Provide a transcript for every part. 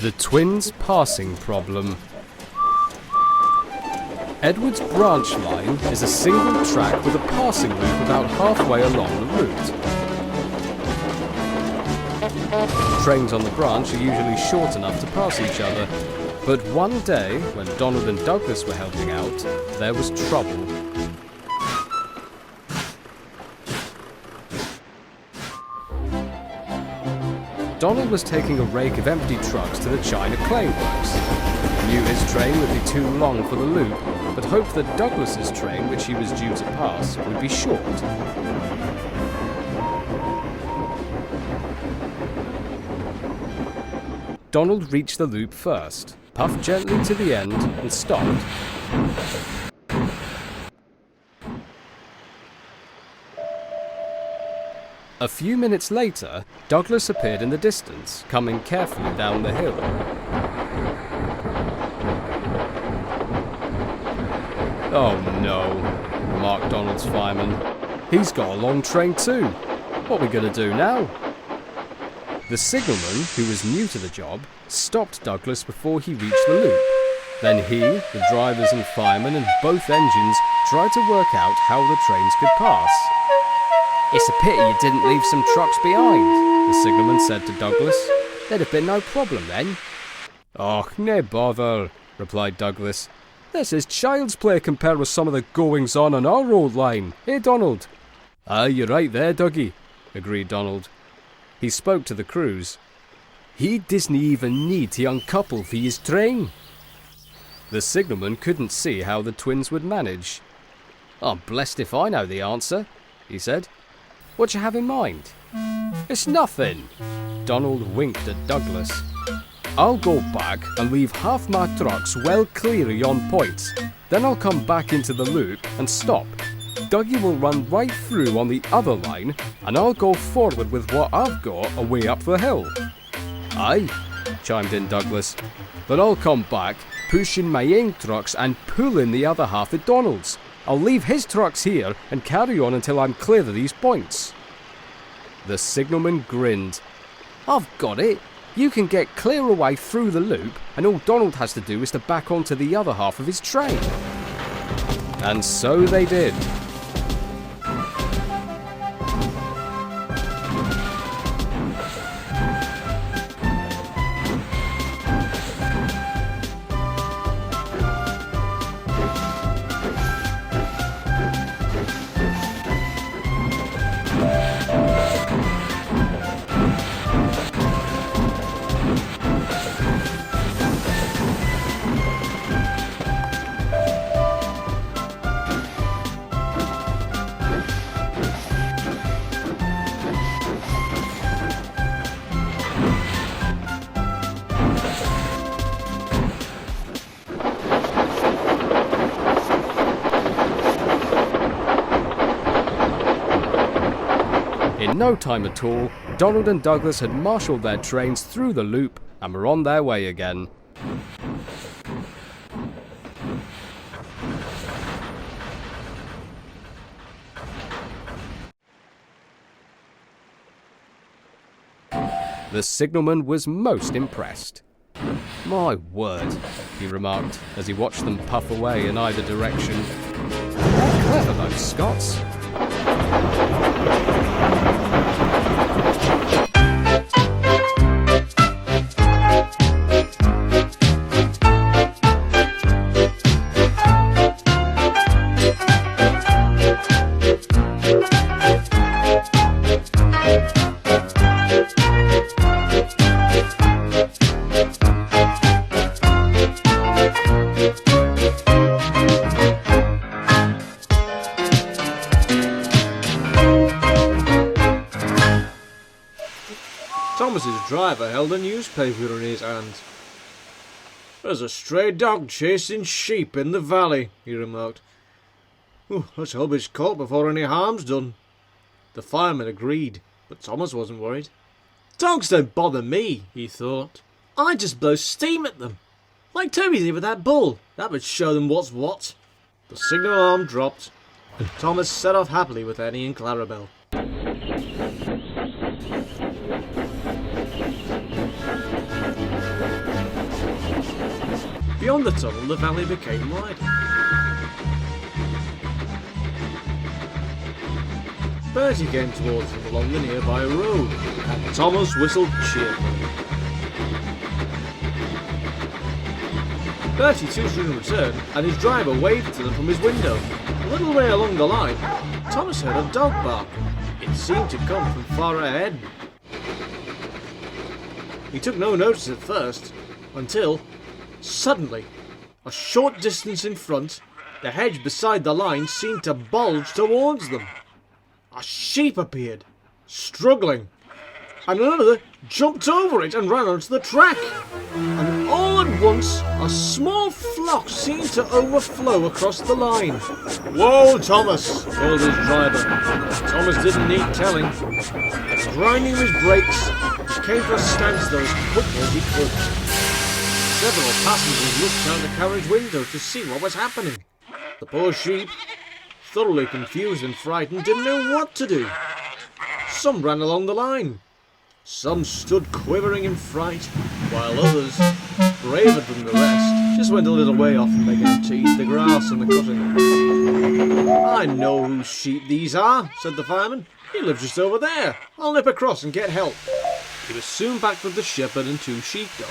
The twins' passing problem. Edward's branch line is a single track with a passing loop about halfway along the route. Trains on the branch are usually short enough to pass each other, but one day, when Donald and Douglas were helping out, there was trouble. Donald was taking a rake of empty trucks to the China clay works. He knew his train would be too long for the loop, but hoped that Douglas's train, which he was due to pass, would be short. Donald reached the loop first, puffed gently to the end, and stopped. A few minutes later, Douglas appeared in the distance, coming carefully down the hill. "Oh no," remarked Donald's fireman. "He's got a long train too. What are we going to do now?" The signalman, who was new to the job, stopped Douglas before he reached the loop. Then he, the drivers and firemen and both engines tried to work out how the trains could pass. "It's a pity you didn't leave some trucks behind," the signalman said to Douglas. "There'd have been no problem then." "Och, nae bother," replied Douglas. "This is child's play compared with some of the goings-on our road line, eh, Donald?" "Aye, you're right there, Dougie," agreed Donald. He spoke to the crews. "He doesn't even need to uncouple for his train." The signalman couldn't see how the twins would manage. "I'm blessed if I know the answer," he said. "What you have in mind?" "It's nothing." Donald winked at Douglas. "I'll go back and leave half my trucks well clear of yon points. Then I'll come back into the loop and stop. Dougie will run right through on the other line, and I'll go forward with what I've got away up the hill." "Aye," chimed in Douglas, "but I'll come back, pushing my own trucks and pulling the other half of Donald's. I'll leave his trucks here and carry on until I'm clear of these points." The signalman grinned. "I've got it. You can get clear away through the loop, and all Donald has to do is to back onto the other half of his train." And so they did. In no time at all, Donald and Douglas had marshalled their trains through the loop and were on their way again. The signalman was most impressed. "My word," he remarked as he watched them puff away in either direction. "They're clever, those Scots." Thomas's driver held a newspaper in his hand. "There's a stray dog chasing sheep in the valley," he remarked. "Let's hope it's caught before any harm's done." The fireman agreed, but Thomas wasn't worried. "Dogs don't bother me," he thought. "I just blow steam at them. Like Toby did with that bull. That would show them what's what." The signal alarm dropped, and Thomas set off happily with Annie and Clarabel. Beyond the tunnel, the valley became wider. Bertie came towards them along the nearby road, and Thomas whistled cheerfully. Bertie too soon returned, and his driver waved to them from his window. A little way along the line, Thomas heard a dog bark. It seemed to come from far ahead. He took no notice at first, until, suddenly, a short distance in front, the hedge beside the line seemed to bulge towards them. A sheep appeared, struggling, and another jumped over it and ran onto the track. And all at once, a small flock seemed to overflow across the line. "Whoa, Thomas!" called his driver. Thomas didn't need telling. Grinding his brakes, he came to a standstill as quickly as he could. Several passengers looked out the carriage window to see what was happening. The poor sheep, thoroughly confused and frightened, didn't know what to do. Some ran along the line. Some stood quivering in fright, while others, braver than the rest, just went a little way off and began to eat the grass and the cutting. "I know whose sheep these are," said the fireman. "He lives just over there. I'll nip across and get help." He was soon back with the shepherd and 2 sheepdogs.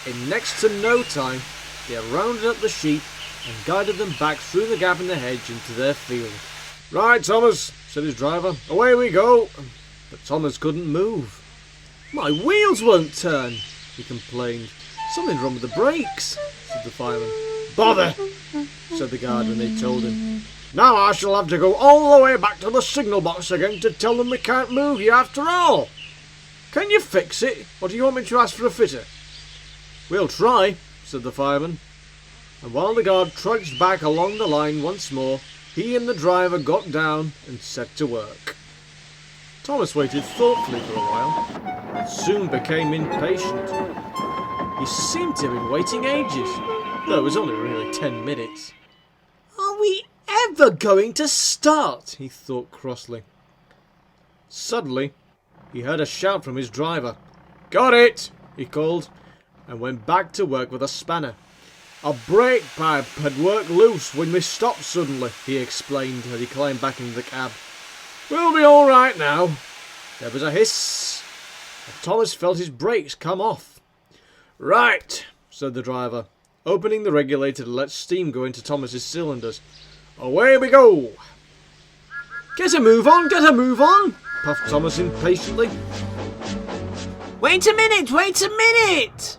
In next to no time, they rounded up the sheep and guided them back through the gap in the hedge into their field. "Right, Thomas," said his driver. "Away we go." But Thomas couldn't move. "My wheels won't turn," he complained. "Something's wrong with the brakes," said the fireman. "Bother," said the guard when they told him. "Now I shall have to go all the way back to the signal box again to tell them we can't move you after all. Can you fix it, or do you want me to ask for a fitter?" "We'll try," said the fireman. And while the guard trudged back along the line once more, he and the driver got down and set to work. Thomas waited thoughtfully for a while, and soon became impatient. He seemed to have been waiting ages, though it was only really 10 minutes. "Are we ever going to start?" he thought crossly. Suddenly, he heard a shout from his driver. "Got it!" he called, and went back to work with a spanner. "A brake pipe had worked loose when we stopped suddenly," he explained as he climbed back into the cab. "We'll be all right now." There was a hiss, and Thomas felt his brakes come off. "Right," said the driver, opening the regulator to let steam go into Thomas's cylinders. "Away we go." Get a move on, puffed Thomas impatiently. Wait a minute!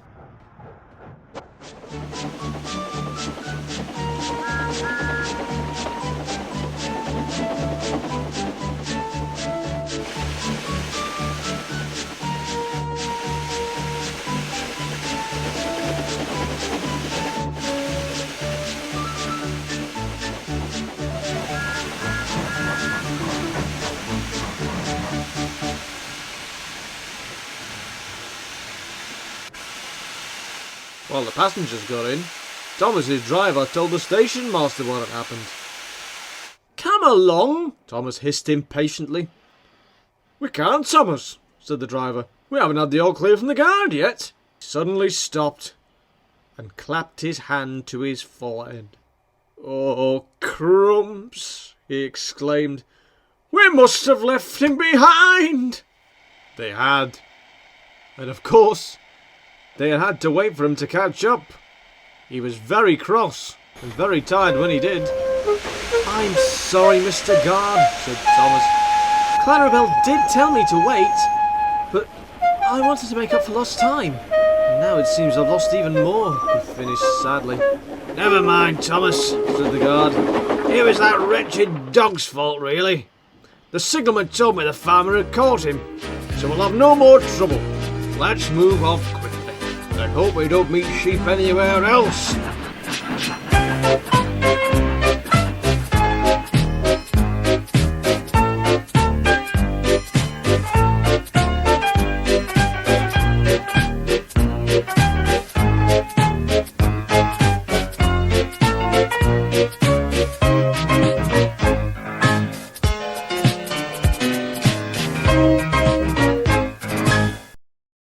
While the passengers got in, Thomas's driver told the station master what had happened. "Come along," Thomas hissed impatiently. "We can't, Thomas," said the driver. "We haven't had the all clear from the guard yet." He suddenly stopped and clapped his hand to his forehead. "Oh, crumbs," he exclaimed. "We must have left him behind." They had. And of course, they had to wait for him to catch up. He was very cross and very tired when he did. "I'm sorry, Mr. Guard," said Thomas. "Clarabelle did tell me to wait, but I wanted to make up for lost time. And now it seems I've lost even more," he finished sadly. "Never mind, Thomas," said the guard. "It was that wretched dog's fault, really. The signalman told me the farmer had caught him, so we'll have no more trouble. Let's move off quickly. I hope we don't meet sheep anywhere else."